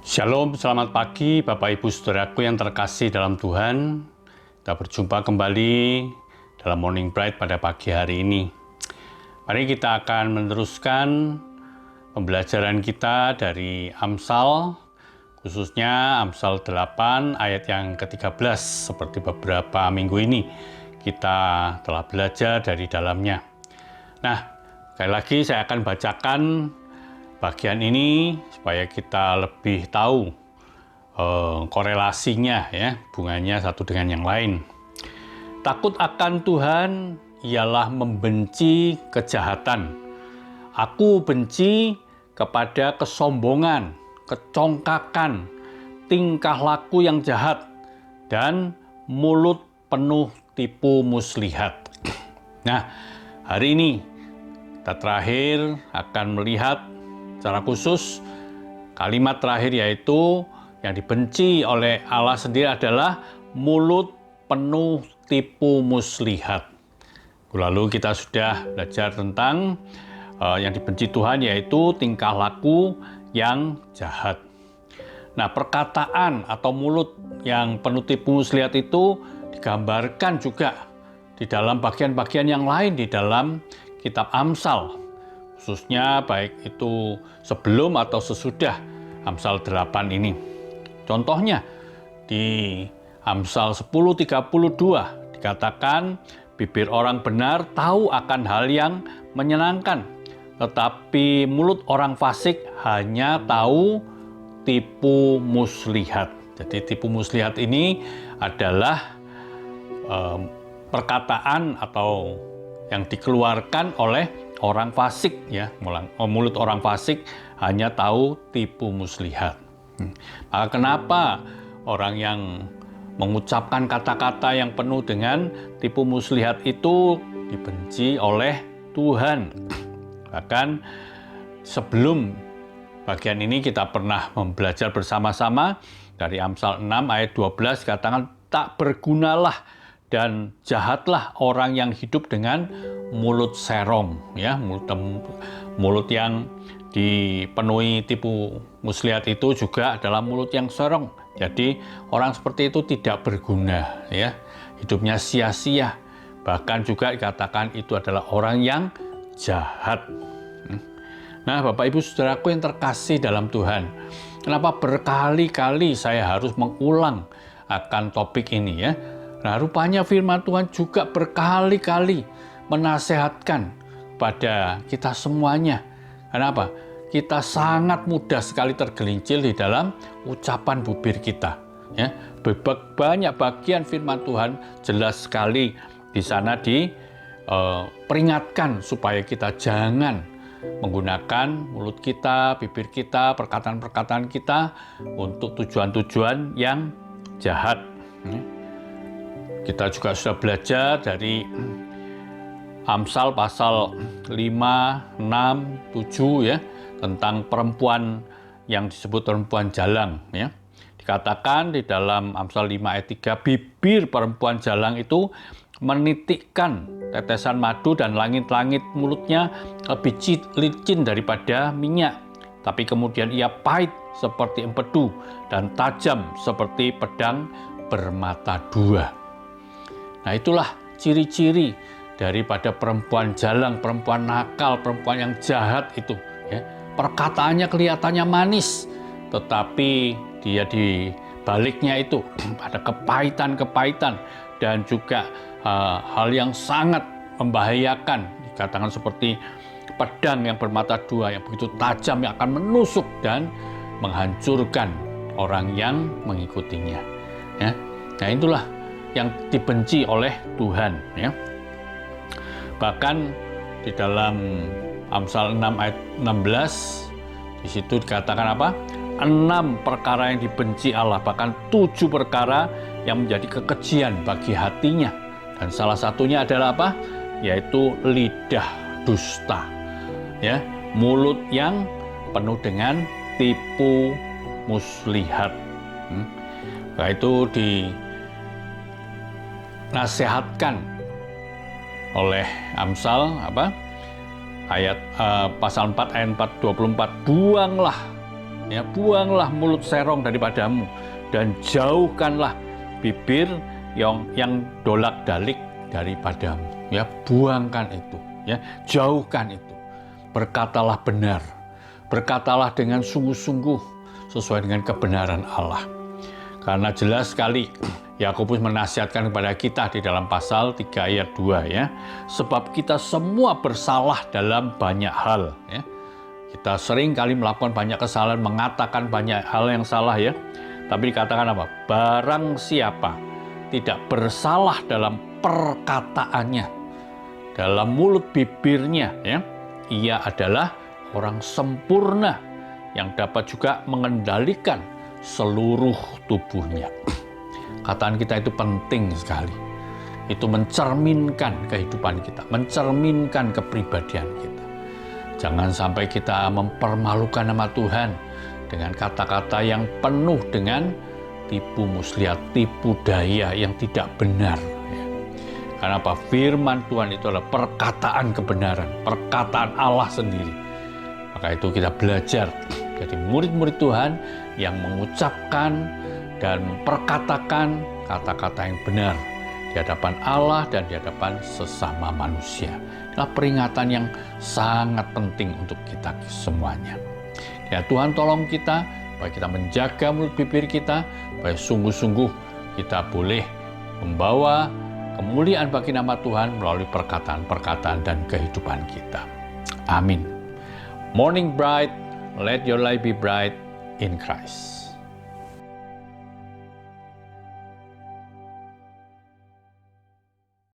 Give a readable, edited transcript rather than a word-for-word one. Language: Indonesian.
Shalom, selamat pagi Bapak Ibu Saudaraku yang terkasih dalam Tuhan. Kita berjumpa kembali dalam Morning Bright pada pagi hari ini. Mari kita akan meneruskan pembelajaran kita dari Amsal, khususnya Amsal 8 ayat yang ke-13. Seperti beberapa minggu ini kita telah belajar dari dalamnya. Nah, sekali lagi saya akan bacakan bagian ini supaya kita lebih tahu korelasinya, ya, hubungannya satu dengan yang lain. Takut akan Tuhan ialah membenci kejahatan. Aku benci kepada kesombongan, kecongkakan, tingkah laku yang jahat, dan mulut penuh tipu muslihat. Nah, hari ini kita terakhir akan melihat secara khusus kalimat terakhir, yaitu yang dibenci oleh Allah sendiri adalah mulut penuh tipu muslihat. Lalu kita sudah belajar tentang yang dibenci Tuhan, yaitu tingkah laku yang jahat. Nah, perkataan atau mulut yang penuh tipu muslihat itu digambarkan juga di dalam bagian-bagian yang lain di dalam kitab Amsal, khususnya baik itu sebelum atau sesudah Amsal 8 ini. Contohnya di Amsal 10:32 dikatakan, bibir orang benar tahu akan hal yang menyenangkan, tetapi mulut orang fasik hanya tahu tipu muslihat. Jadi tipu muslihat ini adalah perkataan atau yang dikeluarkan oleh orang fasik, ya. Mulut orang fasik hanya tahu tipu muslihat. Maka kenapa orang yang mengucapkan kata-kata yang penuh dengan tipu muslihat itu dibenci oleh Tuhan? Bahkan sebelum bagian ini kita pernah belajar bersama-sama dari Amsal 6 ayat 12, katakan tak bergunalah dan jahatlah orang yang hidup dengan mulut serong, ya, mulut yang dipenuhi tipu muslihat itu juga adalah mulut yang serong. Jadi orang seperti itu tidak berguna, ya, hidupnya sia-sia. Bahkan juga dikatakan itu adalah orang yang jahat. Nah, Bapak Ibu Saudaraku yang terkasih dalam Tuhan, kenapa berkali-kali saya harus mengulang akan topik ini, ya? Nah, rupanya firman Tuhan juga berkali-kali menasehatkan pada kita semuanya. Kenapa? Kita sangat mudah sekali tergelincir di dalam ucapan bibir kita. Ya, banyak bagian firman Tuhan jelas sekali di sana diperingatkan supaya kita jangan menggunakan mulut kita, bibir kita, perkataan-perkataan kita untuk tujuan-tujuan yang jahat. Kita juga sudah belajar dari Amsal pasal 5, 6, 7, ya, tentang perempuan yang disebut perempuan jalang, ya. Dikatakan di dalam Amsal 5 ayat 3, bibir perempuan jalang itu menitikkan tetesan madu dan langit-langit mulutnya lebih licin daripada minyak. Tapi kemudian ia pahit seperti empedu dan tajam seperti pedang bermata dua. Nah, itulah ciri-ciri daripada perempuan jalang, perempuan nakal, perempuan yang jahat itu, ya. Perkataannya kelihatannya manis, tetapi dia di baliknya itu ada kepahitan-kepahitan dan juga hal yang sangat membahayakan. Dikatakan seperti pedang yang bermata dua yang begitu tajam yang akan menusuk dan menghancurkan orang yang mengikutinya, ya. Nah, itulah yang dibenci oleh Tuhan, ya. Bahkan di dalam Amsal 6 ayat 16 di situ dikatakan apa? 6 perkara yang dibenci Allah, bahkan 7 perkara yang menjadi kekejian bagi hatinya. Dan salah satunya adalah apa? Yaitu lidah dusta, ya, mulut yang penuh dengan tipu muslihat. Nah, itu nasihatkan oleh Amsal ayat pasal 4 ayat 24, buanglah Ya, buanglah mulut serong daripadamu dan jauhkanlah bibir yang dolak-dalik daripadamu. Ya, buangkan itu, ya, jauhkan itu. Berkatalah benar, berkatalah dengan sungguh-sungguh sesuai dengan kebenaran Allah. Karena jelas sekali Yakobus menasihatkan kepada kita di dalam pasal 3 ayat 2 ya. Sebab kita semua bersalah dalam banyak hal ya. Kita sering kali melakukan banyak kesalahan, mengatakan banyak hal yang salah ya. Tapi dikatakan apa? Barang siapa tidak bersalah dalam perkataannya, dalam mulut bibirnya ya, ia adalah orang sempurna yang dapat juga mengendalikan seluruh tubuhnya. Kataan kita itu penting sekali. Itu mencerminkan kehidupan kita, mencerminkan kepribadian kita. Jangan sampai kita mempermalukan nama Tuhan dengan kata-kata yang penuh dengan tipu muslihat, tipu daya yang tidak benar. Karena apa? Firman Tuhan itu adalah perkataan kebenaran, perkataan Allah sendiri. Maka itu kita belajar jadi murid-murid Tuhan yang mengucapkan dan memperkatakan kata-kata yang benar di hadapan Allah dan di hadapan sesama manusia. Inilah peringatan yang sangat penting untuk kita semuanya. Ya, Tuhan tolong kita, supaya kita menjaga mulut bibir kita, supaya sungguh-sungguh kita boleh membawa kemuliaan bagi nama Tuhan melalui perkataan-perkataan dan kehidupan kita. Amin. Morning bright, let your light be bright in Christ.